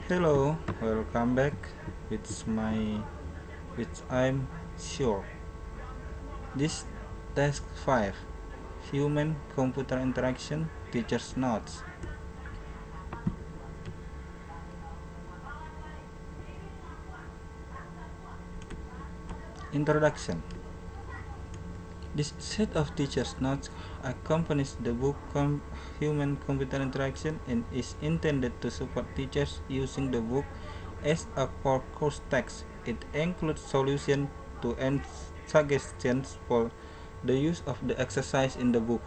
Hello, welcome back. It's my, which I'm sure. This task 5, human computer interaction, teacher's notes. Introduction. This set of teacher's notes accompanies the book Human Computer Interaction and is intended to support teachers using the book as a core course text. It includes solutions to and suggestions for the use of the exercise in the book,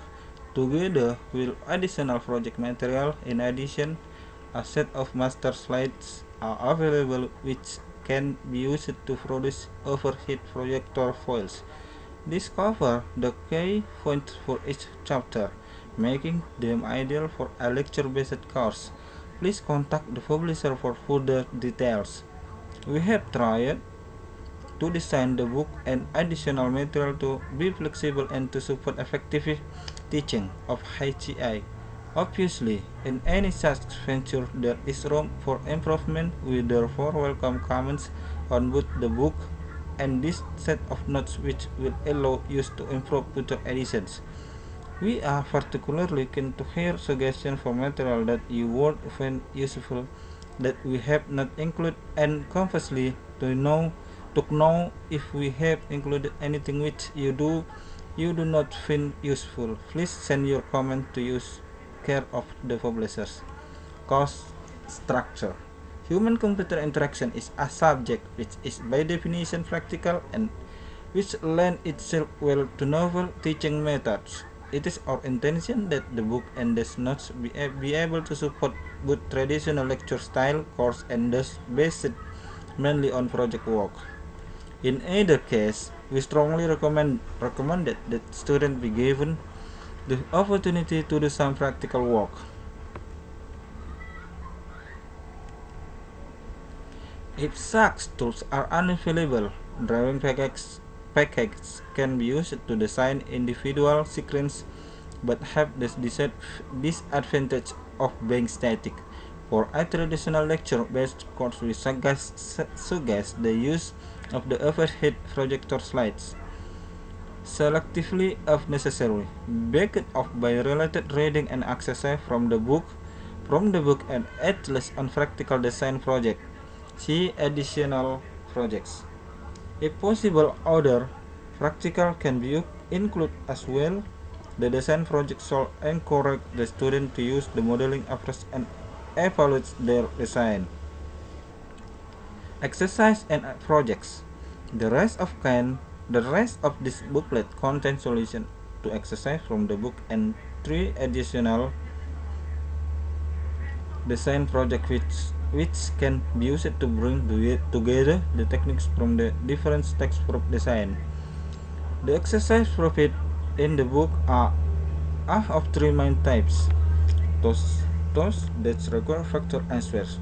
together with additional project material. In addition, a set of master slides are available which can be used to produce overhead projector files. These cover the key points for each chapter, making them ideal for a lecture-based course. Please contact the publisher for further details. We have tried to design the book and additional material to be flexible and to support effective teaching of HCI. Obviously, in any such venture there is room for improvement. We therefore welcome comments on both the book and this set of notes which will allow you to improve future editions. We are particularly keen to hear suggestions for material that you would find useful that we have not included, and conversely to know if we have included anything which you do not find useful. Please send your comment to use care of the publishers. Course structure. Human computer interaction is a subject which is by definition practical and which lends itself well to novel teaching methods. It is our intention that the book and the notes be able to support both traditional lecture style course and thus based mainly on project work. In either case, we strongly recommend that students be given the opportunity to do some practical work. If such tools are unavailable, drawing packages can be used to design individual screens but have this disadvantage of being static. For a traditional lecture-based course, we suggest the use of the overhead projector slides selectively if necessary, backed up by related reading and exercise from the book and at least on practical design project. See additional projects. If possible, other practical can be included as well. The design project should encourage the student to use the modeling approach and evaluate their design. Exercise and projects. The rest of this booklet contains solutions to exercise from the book and 3 additional design projects which can be used to bring together the techniques from the different textbook design. The exercise provided in the book are of 3 main types: those that require factor answers,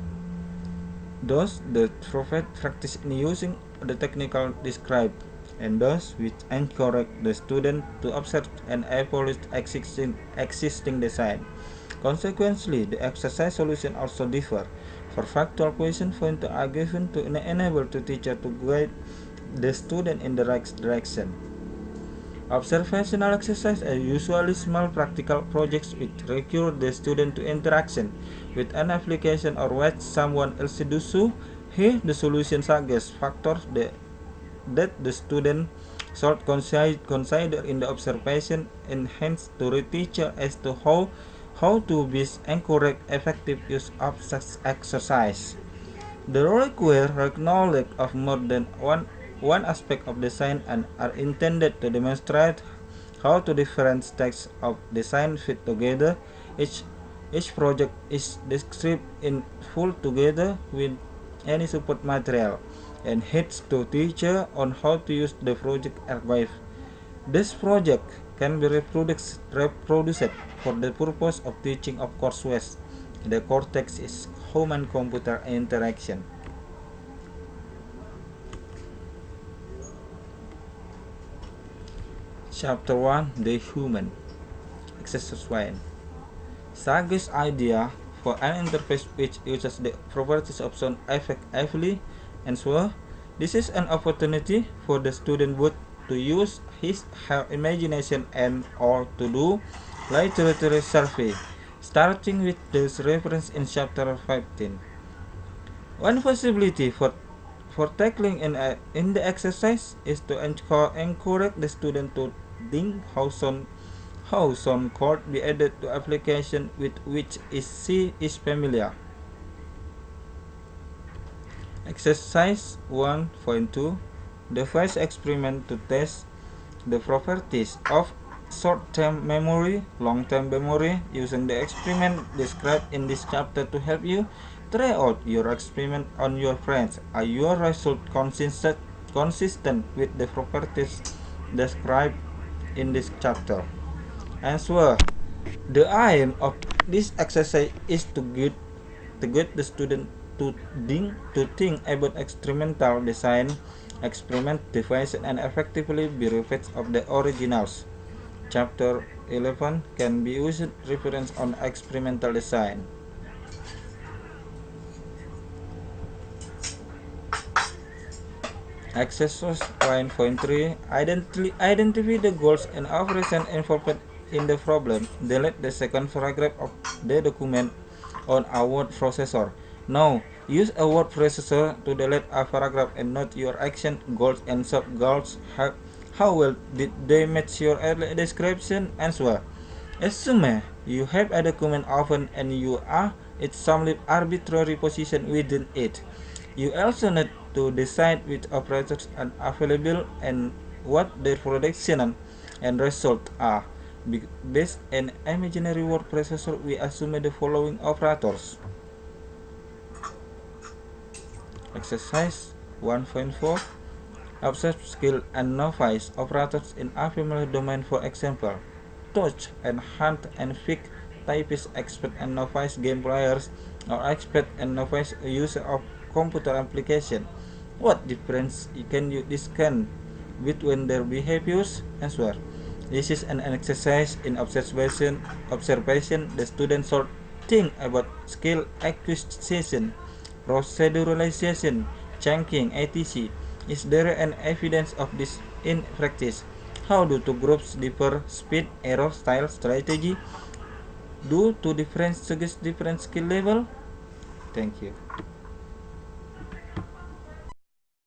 those that provide practice in using the technical described, and those which encourage the student to observe and evaluate existing design. Consequently, the exercise solutions also differ. For factual questions, points are given to enable the teacher to guide the student in the right direction. Observational exercises are usually small practical projects which require the student to interaction with an application or watch someone else do so. Here, the solution suggests factors that the student should consider in the observation and hence to the teacher as to how to best encourage effective use of such exercise. They require knowledge of more than one aspect of design and are intended to demonstrate how the different types of design fit together. Each, each project is described in full together with any support material and heads to teacher on how to use the project archive. This project can be reproduced for the purpose of teaching of coursework. The core text is human-computer interaction. Chapter 1: The Human. Exercise 1. Sage's idea for an interface which uses the properties of sound effect heavily. Answer: this is an opportunity for the student both to use her imagination and or to do literature survey, starting with those referenced in chapter 15. One possibility for tackling in the exercise is to encourage the student to think how some could be added to application with which she is familiar. Exercise 1.2. Devise experiment to test the properties of short-term memory, long-term memory using the experiment described in this chapter to help you try out your experiment on your friends. Are your results consistent with the properties described in this chapter? Answer: the aim of this exercise is to get the student to think about experimental design, experiment device, and effectively be repeats of the originals. Chapter 11 can be used reference on experimental design. Exercise 1.3. Identify the goals and operations involved in the problem. Delete the second paragraph of the document on a word processor. Now, use a word processor to delete a paragraph and note your action, goals, and sub-goals. How well did they match your early description? Answer: assume you have a document open and you are at some arbitrary position within it. You also need to decide which operators are available and what their prediction and result are. Based on imaginary word processor, we assume the following operators. Exercise 1.4. Observe skill and novice operators in a familiar domain. For example, touch and hunt and pick typist, expert and novice game players, or expert and novice user of computer application. What difference can you discern between their behaviors? Answer: this is an exercise in observation. The student should think about skill acquisition, proceduralization, chunking, etc. Is there an evidence of this in practice? How do two groups differ? Speed, error, style, strategy. Do two different suggest different skill level? Thank you.